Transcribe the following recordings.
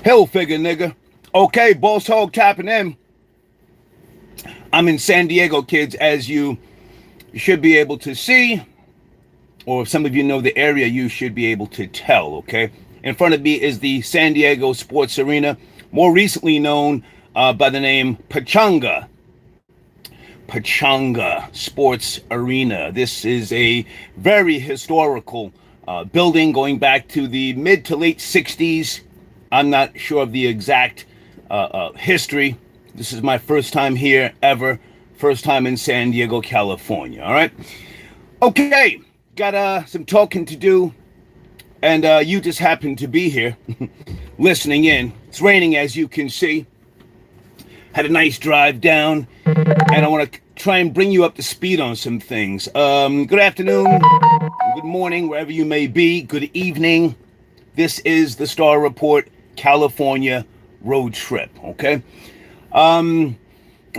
Hill figure, nigga. Okay, boss hog tapping in. I'm in San Diego, kids, as you should be able to see, or if some of you know the area, you should be able to tell, okay? In front of me is the San Diego Sports Arena, more recently known by the name Pechanga Sports Arena. This is a very historical building going back to the mid to late 60s. I'm not sure of the exact history. This is my first time here ever. First time in San Diego, California. All right. Okay. Got some talking to do. And you just happen to be here listening in. It's raining, as you can see. Had a nice drive down. And I want to try and bring you up to speed on some things. Good afternoon. Good morning, wherever you may be. Good evening. This is the Star Report California road trip. Okay.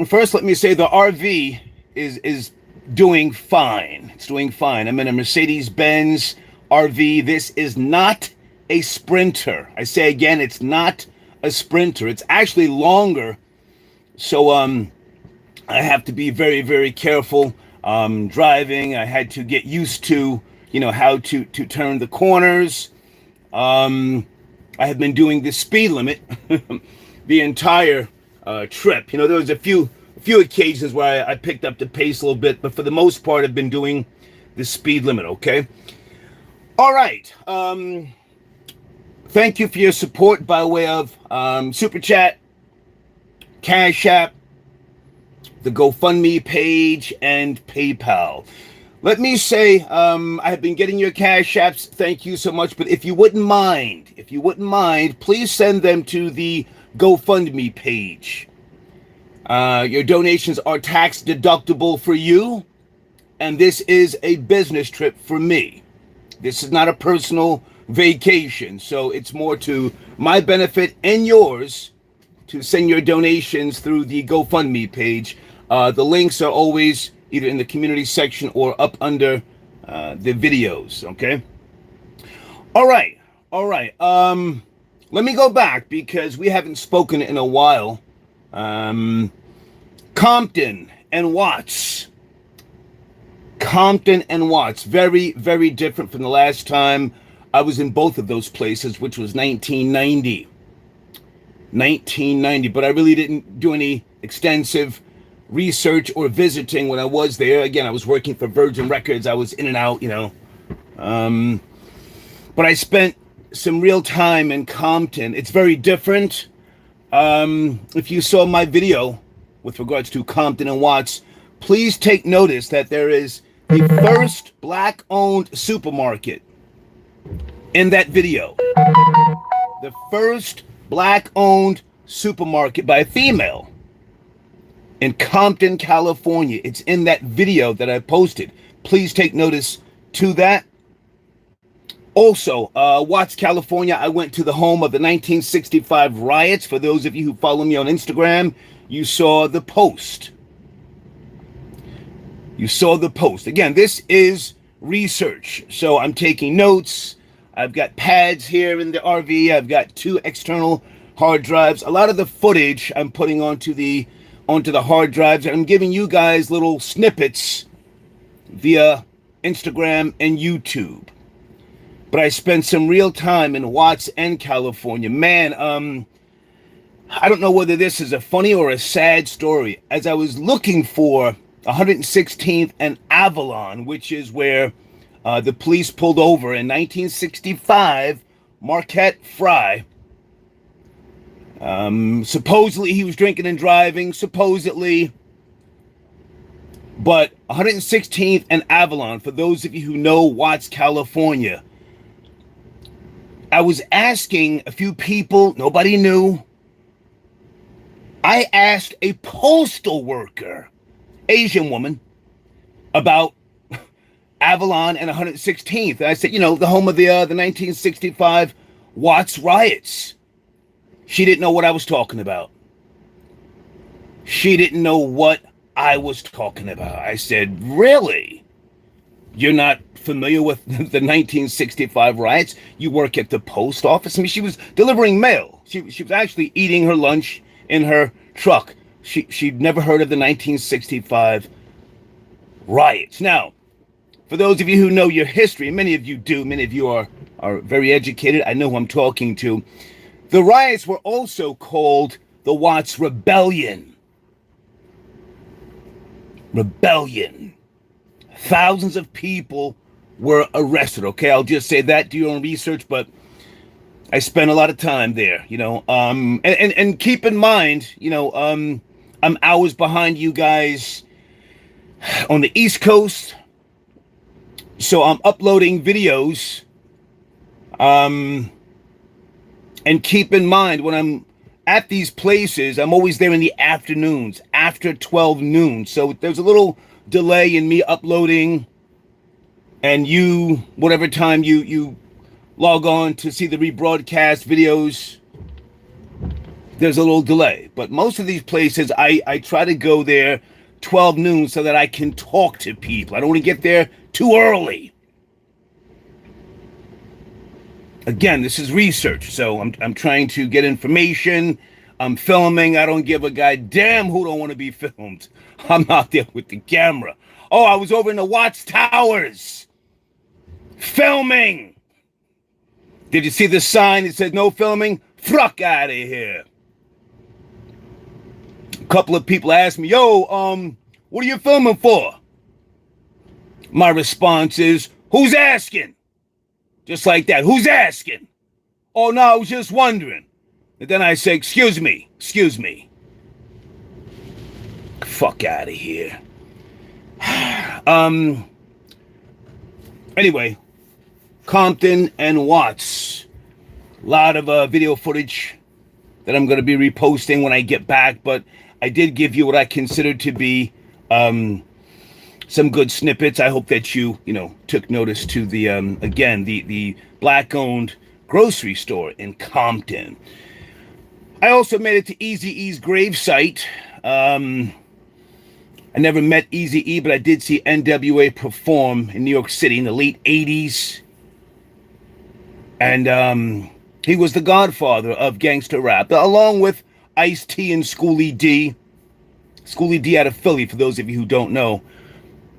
First, let me say the RV is doing fine. It's doing fine. I'm in a Mercedes-Benz RV. This is not a Sprinter. I say again, it's not a Sprinter. It's actually longer. So I have to be very, very careful driving. I had to get used to, how to turn the corners. I have been doing the speed limit the entire trip. There was a few occasions where I picked up the pace a little bit, but for the most part, I've been doing the speed limit. Okay. All right. Thank you for your support by way of Super Chat, Cash App, the GoFundMe page, and PayPal. Let me say, I have been getting your Cash Apps. Thank you so much. But if you wouldn't mind, please send them to the GoFundMe page. Your donations are tax deductible for you, and this is a business trip for me. This is not a personal vacation, so it's more to my benefit and yours to send your donations through the GoFundMe page. The links are always either in the community section or up under the videos, okay? All right. Let me go back because we haven't spoken in a while. Compton and Watts. Very, very different from the last time I was in both of those places, which was 1990. But I really didn't do any extensive research or visiting when I was there. Again, I was working for Virgin Records. I was in and out, but I spent some real time in Compton. It's very different. If you saw my video with regards to Compton and Watts, please take notice that there is the first black-owned supermarket in that video. The first black-owned supermarket by a female in Compton, California. It's in that video that I posted. Please take notice to that. Also, Watts, California, I went to the home of the 1965 riots. For those of you who follow me on Instagram, you saw the post. Again, this is research. So I'm taking notes. I've got pads here in the RV. I've got 2 external hard drives. A lot of the footage I'm putting onto the hard drives, and I'm giving you guys little snippets via Instagram and YouTube. But I spent some real time in Watts and California. Man, I don't know whether this is a funny or a sad story. As I was looking for 116th and Avalon, which is where the police pulled over in 1965, Marquette Fry. Supposedly he was drinking and driving, supposedly. But 116th and Avalon, for those of you who know Watts, California, I was asking a few people, nobody knew. I asked a postal worker, Asian woman, about Avalon and 116th. And I said, the home of the 1965 Watts riots. She didn't know what I was talking about. I said, really? You're not familiar with the 1965 riots? You work at the post office? I mean, she was delivering mail. She was actually eating her lunch in her truck. She'd never heard of the 1965 riots. Now, for those of you who know your history, many of you do, many of you are very educated. I know who I'm talking to. The riots were also called the Watts Rebellion. Rebellion. Thousands of people were arrested. Okay, I'll just say that. Do your own research, but I spent a lot of time there, you know. And keep in mind, you know, I'm hours behind you guys on the East Coast, so I'm uploading videos. And keep in mind, when I'm at these places, I'm always there in the afternoons, after 12 noon. So there's a little delay in me uploading, and you, whatever time you log on to see the rebroadcast videos, there's a little delay. But most of these places, I try to go there 12 noon so that I can talk to people. I don't want to get there too early. Again, this is research, so I'm trying to get information. I'm filming. I don't give a goddamn who don't want to be filmed. I'm out there with the camera. Oh, I was over in the Watts Towers filming. Did you see the sign that said no filming? Fuck out of here. A couple of people asked me, yo, what are you filming for? My response is, who's asking? Just like that. Who's asking? Oh, no, I was just wondering. And then I say, excuse me. Fuck out of here. Anyway, Compton and Watts. A lot of video footage that I'm going to be reposting when I get back, but I did give you what I consider to be some good snippets. I hope that you took notice to the, again, the black-owned grocery store in Compton. I also made it to Eazy-E's gravesite. I never met Eazy-E, but I did see NWA perform in New York City in the late 80s. And he was the godfather of gangster rap, along with Ice-T and Schoolie D. Schoolie D out of Philly, for those of you who don't know.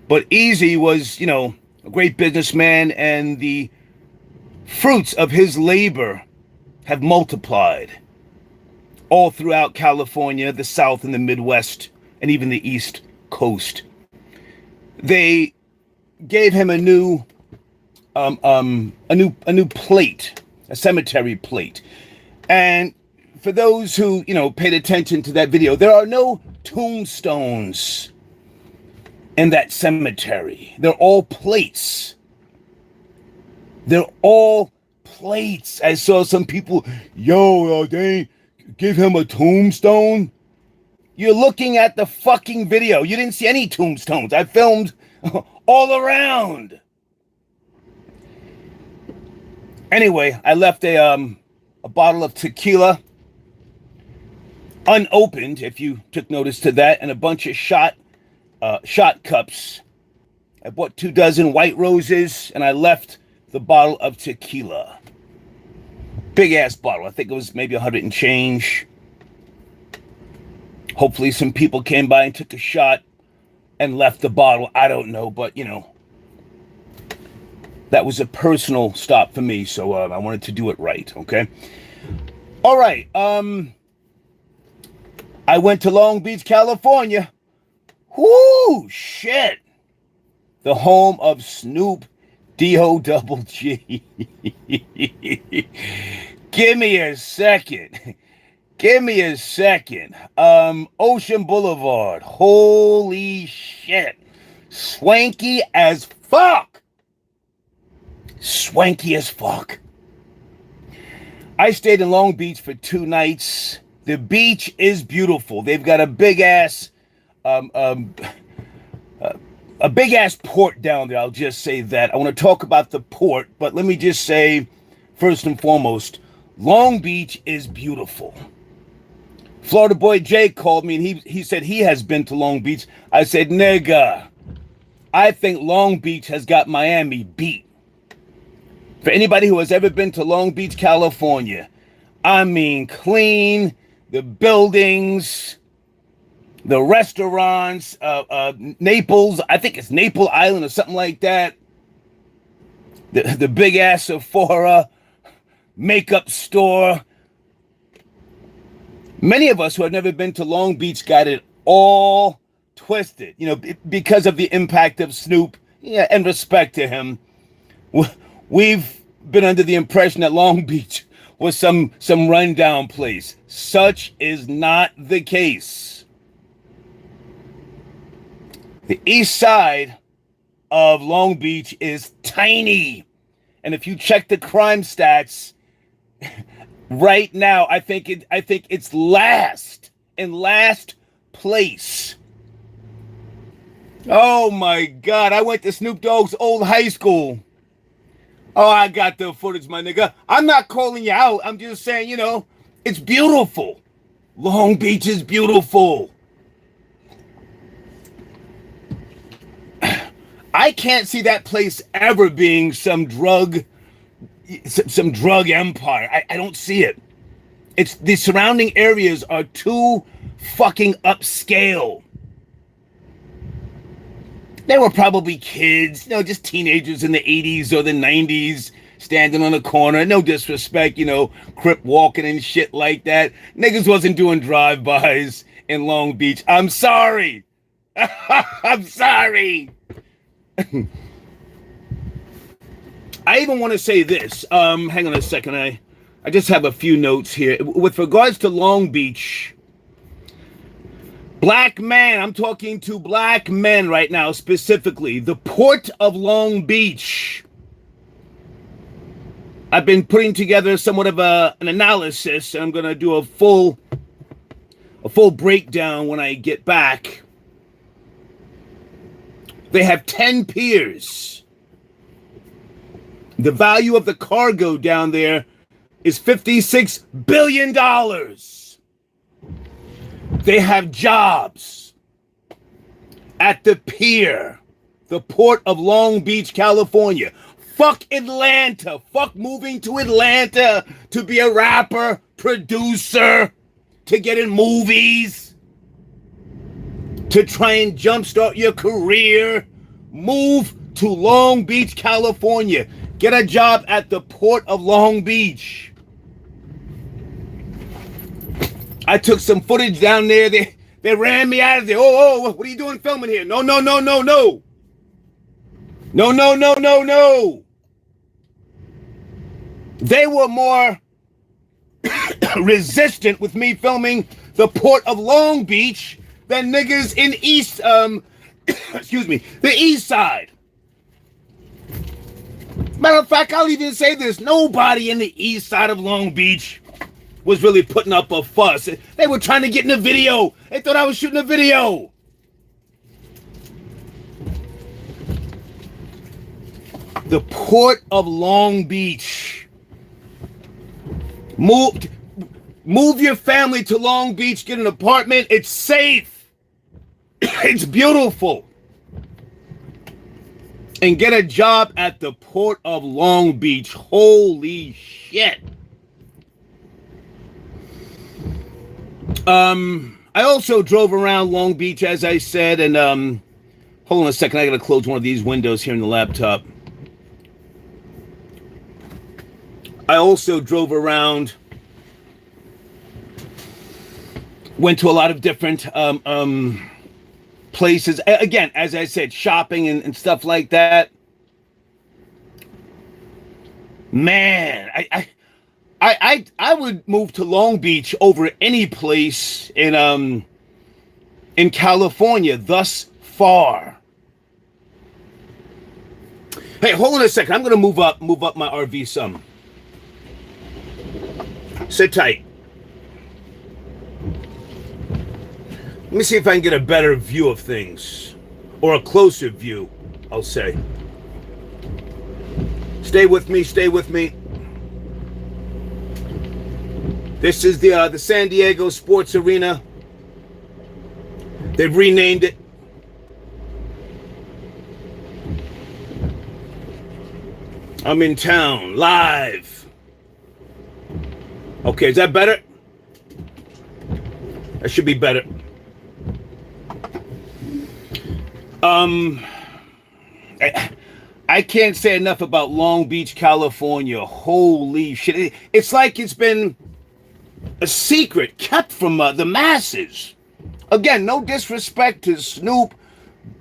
But Eazy was, a great businessman, and the fruits of his labor have multiplied all throughout California, the South and the Midwest, and even the East Coast. They gave him a new plate, a cemetery plate. And for those who, paid attention to that video, there are no tombstones in that cemetery. They're all plates. They're all plates. I saw some people, they give him a tombstone. You're looking at the fucking video. You didn't see any tombstones. I filmed all around. Anyway, I left a bottle of tequila unopened, if you took notice to that, and a bunch of shot cups. I bought 2 dozen white roses, and I left the bottle of tequila. Big ass bottle. I think it was maybe 100 and change. Hopefully some people came by and took a shot and left the bottle. I don't know, but that was a personal stop for me, so I wanted to do it right, okay? All right, I went to Long Beach, California. Whoo, shit. The home of Snoop D-O-double-G. Give me a second. Ocean Boulevard. Holy shit. Swanky as fuck. I stayed in Long Beach for 2 nights. The beach is beautiful. They've got a big ass port down there. I'll just say that. I want to talk about the port, but let me just say, first and foremost, Long Beach is beautiful. Florida boy Jay called me, and he said he has been to Long Beach. I said, nigga, I think Long Beach has got Miami beat. For anybody who has ever been to Long Beach, California, I mean, clean, the buildings, the restaurants, Naples, I think it's Naples Island or something like that. The big ass Sephora, makeup store. Many of us who have never been to Long Beach got it all twisted, because of the impact of Snoop, and respect to him. We've been under the impression that Long Beach was some rundown place. Such is not the case. The east side of Long Beach is tiny. And if you check the crime stats right now, I think it's in last place. Oh my God, I went to Snoop Dogg's old high school. Oh, I got the footage, my nigga. I'm not calling you out. I'm just saying, it's beautiful. Long Beach is beautiful. I can't see that place ever being some drug empire. I don't see it. It's the surrounding areas are too fucking upscale. They were probably kids, just teenagers in the 80s or the 90s, standing on a corner. No disrespect, crip walking and shit like that. Niggas wasn't doing drive-bys in Long Beach. I'm sorry. I'm sorry. I even want to say this. Hang on a second. I just have a few notes here. With regards to Long Beach, black man, I'm talking to black men right now specifically. The port of Long Beach. I've been putting together somewhat of an analysis, and I'm going to do a full breakdown when I get back. They have 10 piers. The value of the cargo down there is $56 billion. They have jobs at the pier, the port of Long Beach, California. Fuck Atlanta. Fuck moving to Atlanta to be a rapper, producer, to get in movies, to try and jumpstart your career. Move to Long Beach, California. Get a job at the port of Long Beach. I took some footage down there. They ran me out of there. Oh, what are you doing filming here? No. No. They were more resistant with me filming the port of Long Beach than niggas in the east side. Matter of fact, I'll even say this. Nobody in the east side of Long Beach was really putting up a fuss. They were trying to get in a video. They thought I was shooting a video. The port of Long Beach. Move your family to Long Beach, get an apartment. It's safe. It's beautiful. And get a job at the port of Long Beach. Holy shit. I also drove around Long Beach, as I said, and hold on a second, I gotta close one of these windows here in the laptop. I also drove around, went to a lot of different places. Again, as I said, shopping and stuff like that. Man, I would move to Long Beach over any place in California thus far. Hey, hold on a second. I'm gonna move up my RV some. Sit tight. Let me see if I can get a better view of things, or a closer view, I'll say. Stay with me. This is the San Diego Sports Arena. They've renamed it. I'm in town, live. Okay, is that better? That should be better. I can't say enough about Long Beach, California. Holy shit. It's like it's been a secret kept from the masses. Again, no disrespect to Snoop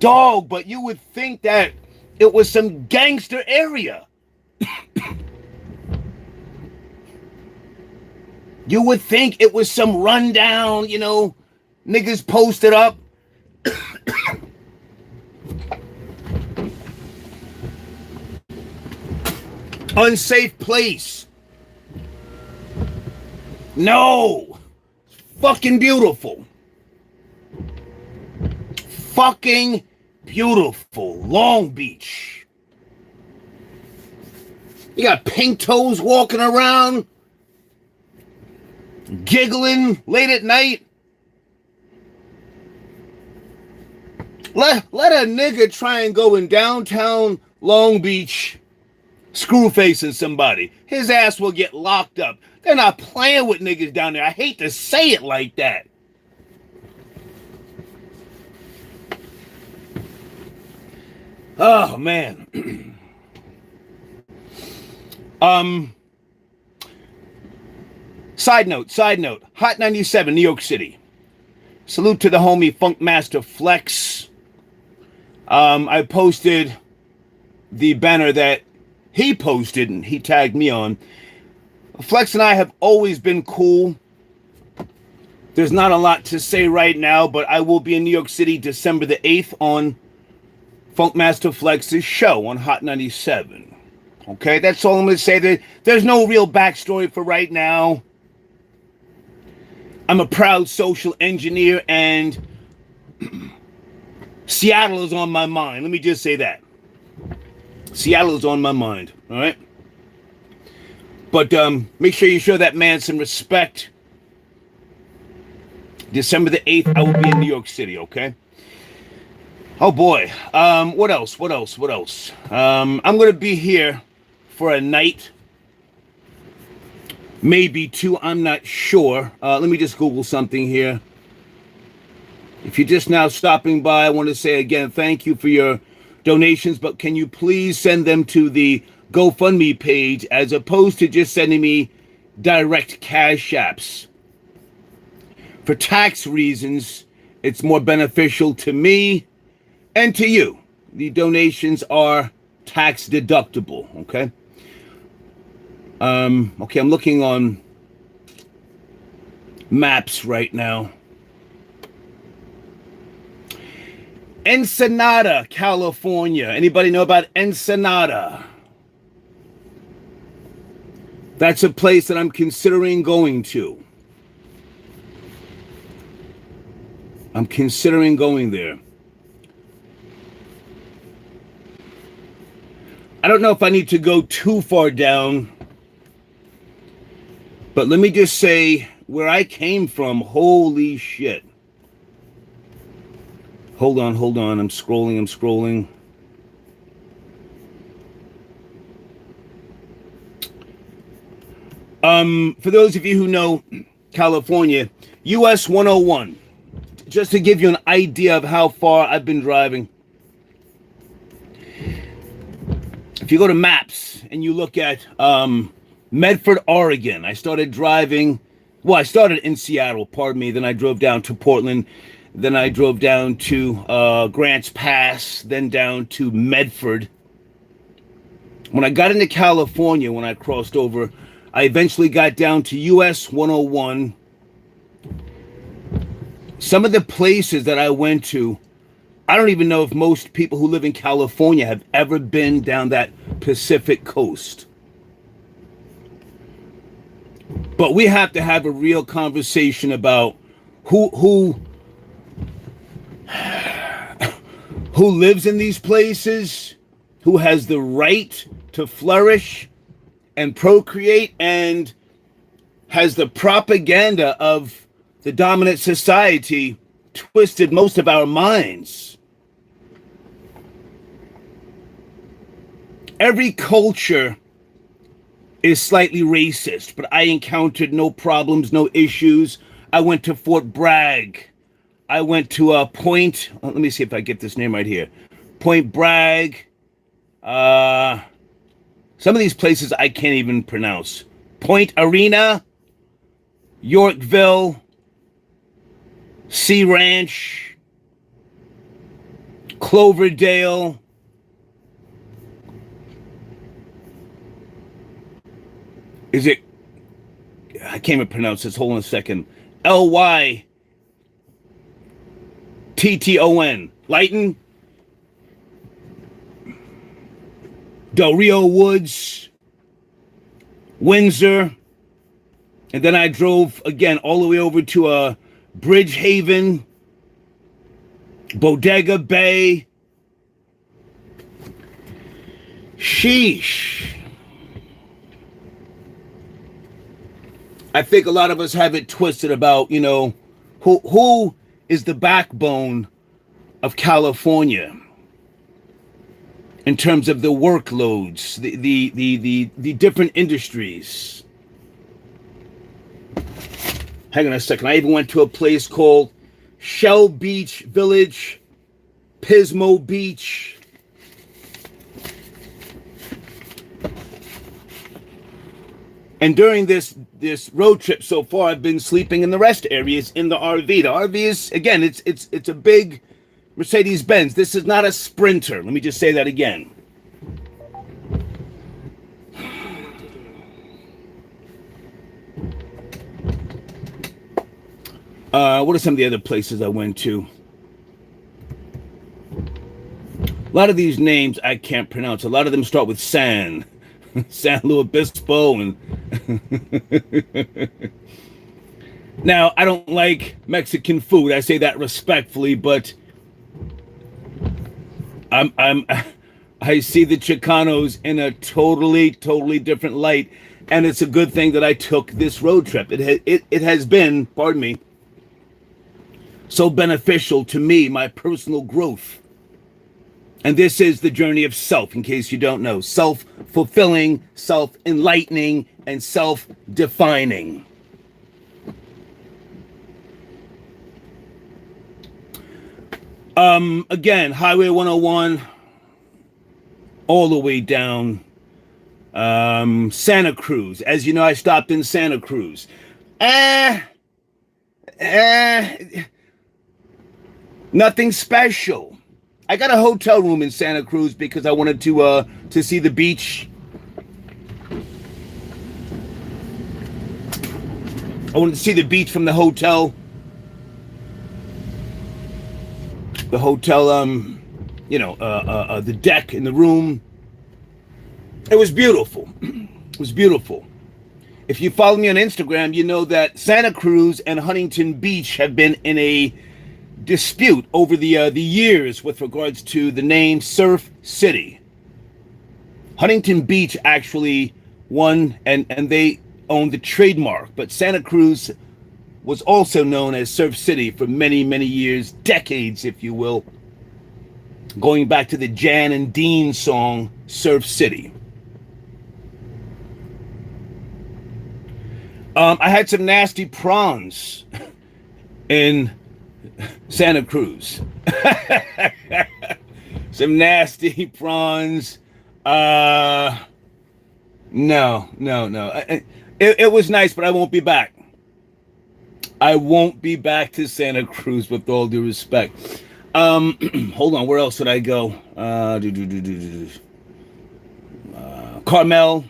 Dogg, but you would think that it was some gangster area. You would think it was some rundown, niggas posted up. Unsafe place. No. Fucking beautiful. Fucking beautiful. Long Beach. You got pink toes walking around, giggling late at night. Let a nigga try and go in downtown Long Beach screw facing somebody. His ass will get locked up. They're not playing with niggas down there. I hate to say it like that. Oh, man. Side note. Hot 97, New York City. Salute to the homie Funk Master Flex. I posted the banner that he posted and he tagged me on. Flex and I have always been cool. There's not a lot to say right now, but I will be in New York City December the 8th on Funkmaster Flex's show on Hot 97. Okay, that's all I'm going to say. There's no real backstory for right now. I'm a proud social engineer, and Seattle is on my mind. Let me just say that. Seattle is on my mind, all right? But make sure you show that man some respect. December the 8th, I will be in New York City, okay? Oh, boy. What else? I'm going to be here for a night. Maybe two, I'm not sure. Let me just Google something here. If you're just now stopping by, I want to say again, thank you for your donations, but can you please send them to the GoFundMe page as opposed to just sending me direct cash apps. For tax reasons, it's more beneficial to me and to you. The donations are tax deductible, okay? Okay, I'm looking on maps right now. Ensenada, California. Anybody know about Ensenada? That's a place that I'm considering going to. I'm considering going there. I don't know if I need to go too far down, but let me just say where I came from, holy shit. Hold on. I'm scrolling. For those of you who know California, US 101. Just to give you an idea of how far I've been driving. If you go to maps and you look at Medford, Oregon, I started in Seattle, pardon me. Then I drove down to Portland. Then I drove down to Grants Pass, then down to Medford. When I got into California, when I crossed over, I eventually got down to US 101. Some of the places that I went to, I don't even know if most people who live in California have ever been down that Pacific coast. But we have to have a real conversation about who lives in these places, who has the right to flourish and procreate, and has the propaganda of the dominant society twisted most of our minds. Every culture is slightly racist, but I encountered no problems, no issues. I went to Fort Bragg. I went to Point. Let me see if I get this name right here. Point Bragg. Some of these places I can't even pronounce. Point Arena, Yorkville, Sea Ranch, Cloverdale. Is it? I can't even pronounce this. Hold on a second. Lytton. Lighton. Del Rio Woods. Windsor. And then I drove again all the way over to Bridgehaven. Bodega Bay. Sheesh. I think a lot of us have it twisted about, who is the backbone of California in terms of the workloads, the different industries. Hang on a second. I even went to a place called Shell Beach Village, Pismo Beach. And during this road trip so far, I've been sleeping in the rest areas in the RV. The RV is, again, it's a big Mercedes-Benz. This is not a Sprinter. Let me just say that again. What are some of the other places I went to? A lot of these names I can't pronounce. A lot of them start with San. San Luis Obispo and now I don't like Mexican food. I say that respectfully, but I see the Chicanos in a totally different light, and it's a good thing that I took this road trip. It has been, pardon me, so beneficial to me, my personal growth. And this is the journey of self, in case you don't know. Self-fulfilling, self-enlightening, and self-defining. Again, Highway 101, all the way down. Santa Cruz. As you know, I stopped in Santa Cruz. Nothing special. I got a hotel room in Santa Cruz because I wanted to see the beach. I wanted to see the beach from the hotel. The hotel, the deck in the room. It was beautiful. It was beautiful. If you follow me on Instagram, you know that Santa Cruz and Huntington Beach have been in a dispute over the years with regards to the name Surf City. Huntington Beach actually won and they owned the trademark, but Santa Cruz was also known as Surf City for many years, decades if you will, going back to the Jan and Dean song Surf City. I had some nasty prawns in Santa Cruz. Some nasty prawns. No. It was nice, but I won't be back. I won't be back to Santa Cruz with all due respect. Hold on, where else did I go? Carmel.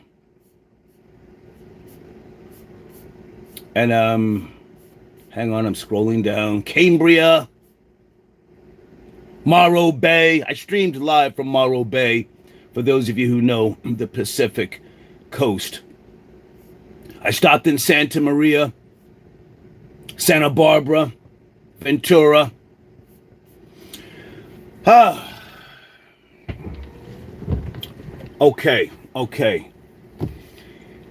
And hang on, I'm scrolling down. Cambria, Morro Bay. I streamed live from Morro Bay, for those of you who know the Pacific coast. I stopped in Santa Maria, Santa Barbara, Ventura. Okay.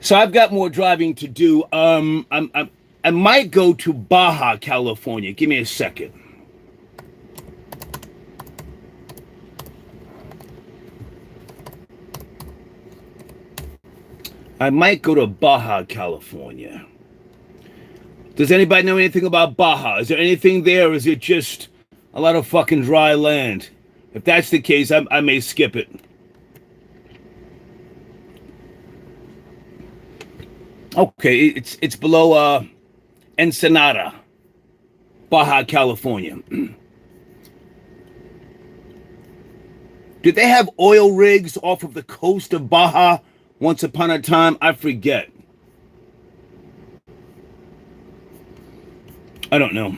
So I've got more driving to do. I might go to Baja, California. Give me a second. I might go to Baja, California. Does anybody know anything about Baja? Is there anything there, or is it just a lot of fucking dry land? If that's the case, I may skip it. Okay, it's below Ensenada, Baja, California. Did they have oil rigs off of the coast of Baja once upon a time? I forget. I don't know.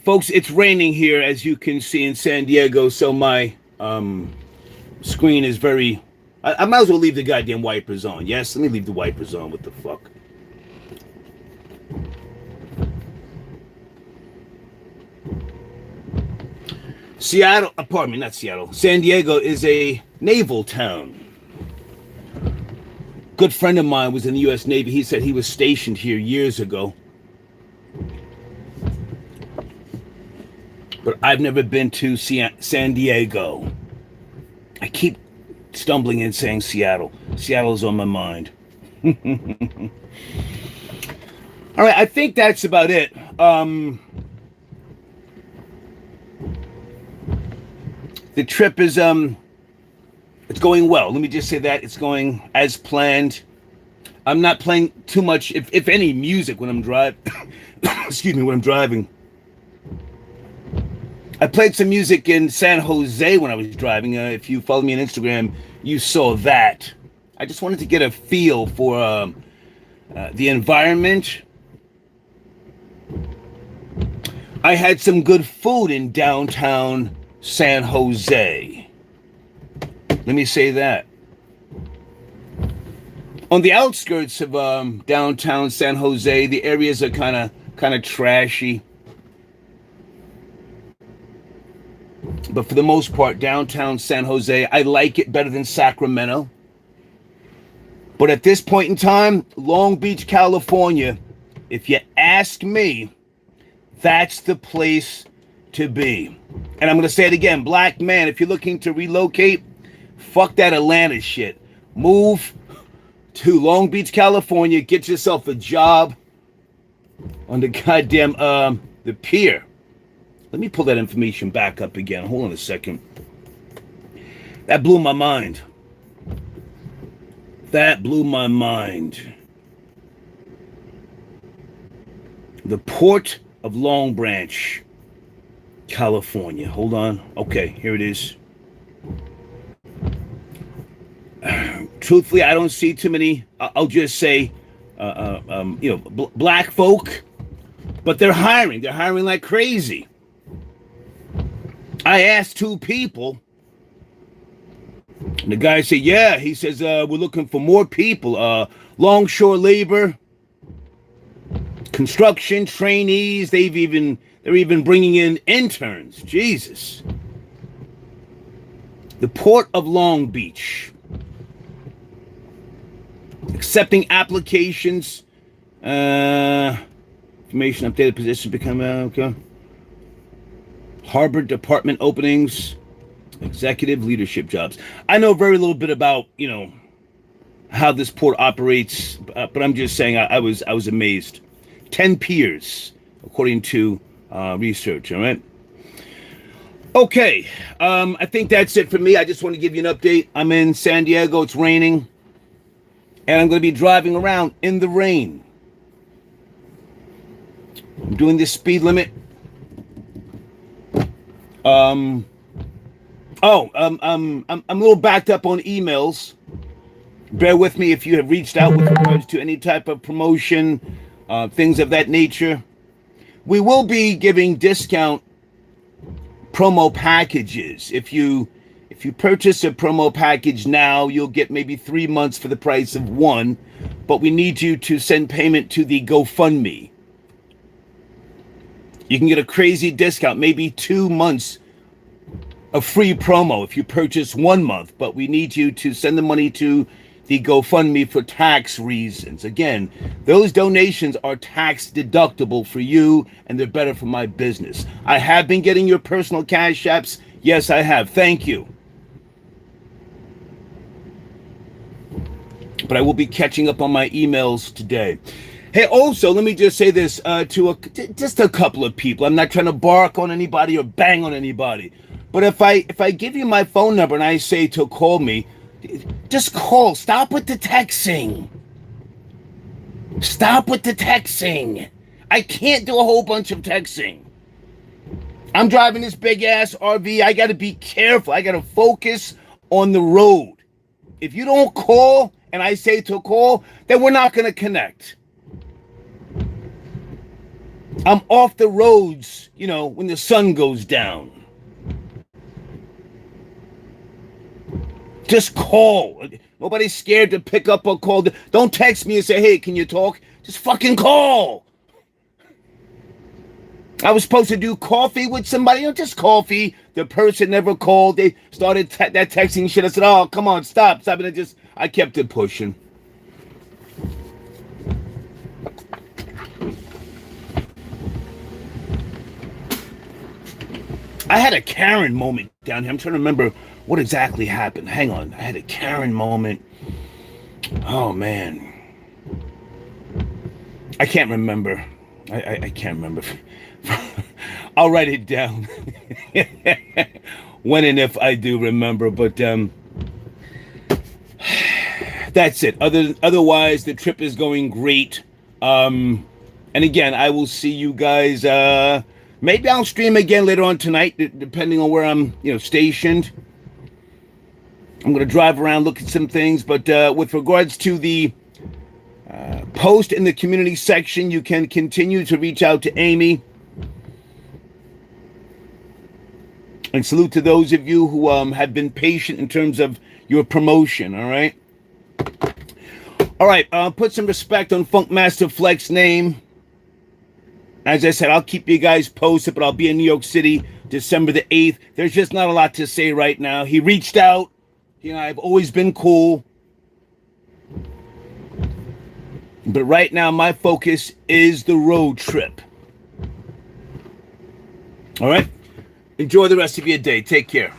Folks, it's raining here, as you can see, in San Diego, so my screen is very... I might as well leave the goddamn wipers on. Yes, let me leave the wipers on. What the fuck? Seattle, pardon me, not Seattle. San Diego is a naval town. Good friend of mine was in the U.S. Navy. He said he was stationed here years ago. But I've never been to San Diego. I keep stumbling and saying Seattle. Seattle's on my mind. All right, I think that's about it. The trip is it's going well. Let me just say that it's going as planned. I'm not playing too much, if any, music when I'm driving. Excuse me, when I'm driving. I played some music in San Jose when I was driving. If you follow me on Instagram, you saw that. I just wanted to get a feel for the environment. I had some good food in downtown San Jose. Let me say that. On the outskirts of downtown San Jose, the areas are kind of trashy. But for the most part, downtown San Jose, I like it better than Sacramento. But at this point in time, Long Beach, California, if you ask me, that's the place to be. And I'm going to say it again, black man, if you're looking to relocate, fuck that Atlanta shit. Move to Long Beach, California, get yourself a job on the goddamn, the pier. Let me pull that information back up again. Hold on a second. That blew my mind. That blew my mind. The Port of Long Branch, California. Hold on. Okay, here it is. Truthfully, I don't see too many, I'll just say, black folk, but they're hiring. They're hiring like crazy. I asked two people, and the guy said, yeah, he says, we're looking for more people, longshore labor, construction, trainees, they're even bringing in interns. Jesus. The Port of Long Beach. Accepting applications, information updated position become, okay. Harbor Department openings, executive leadership jobs. I know very little bit about, how this port operates, but I'm just saying I was amazed. 10 piers, according to research, all right? Okay, I think that's it for me. I just want to give you an update. I'm in San Diego. It's raining, and I'm going to be driving around in the rain. I'm doing this speed limit. I'm a little backed up on emails. Bear with me if you have reached out with regards to any type of promotion, things of that nature. We will be giving discount promo packages. If you purchase a promo package now, you'll get maybe 3 months for the price of one, but we need you to send payment to the GoFundMe. You can get a crazy discount, maybe 2 months of free promo if you purchase 1 month, but we need you to send the money to the GoFundMe for tax reasons. Again, those donations are tax deductible for you, and they're better for my business. I have been getting your personal cash apps. Yes, I have. Thank you. but I will be catching up on my emails today. Hey, also, let me just say this to just a couple of people. I'm not trying to bark on anybody or bang on anybody. But if I give you my phone number and I say to call me, just call. Stop with the texting. Stop with the texting. I can't do a whole bunch of texting. I'm driving this big-ass RV. I got to be careful. I got to focus on the road. If you don't call and I say to call, then we're not going to connect. I'm off the roads, you know, when the sun goes down. Just call. Nobody's scared to pick up a call. Don't text me and say, hey, can you talk? Just fucking call. I was supposed to do coffee with somebody. You know, just coffee. The person never called. They started that texting shit. I said, oh, come on, stop. And I kept it pushing. I had a Karen moment down here. I'm trying to remember what exactly happened. Hang on. I had a Karen moment. Oh, man. I can't remember. I can't remember. I'll write it down. When and if I do remember. But that's it. Otherwise, the trip is going great. And again, I will see you guys... maybe I'll stream again later on tonight, depending on where I'm, stationed. I'm going to drive around, look at some things. But with regards to the post in the community section, you can continue to reach out to Amy. And salute to those of you who have been patient in terms of your promotion, all right? All right, put some respect on Funkmaster Flex's name. As I said, I'll keep you guys posted, but I'll be in New York City December the 8th. There's just not a lot to say right now. He reached out. I've always been cool. But right now, my focus is the road trip. All right? Enjoy the rest of your day. Take care.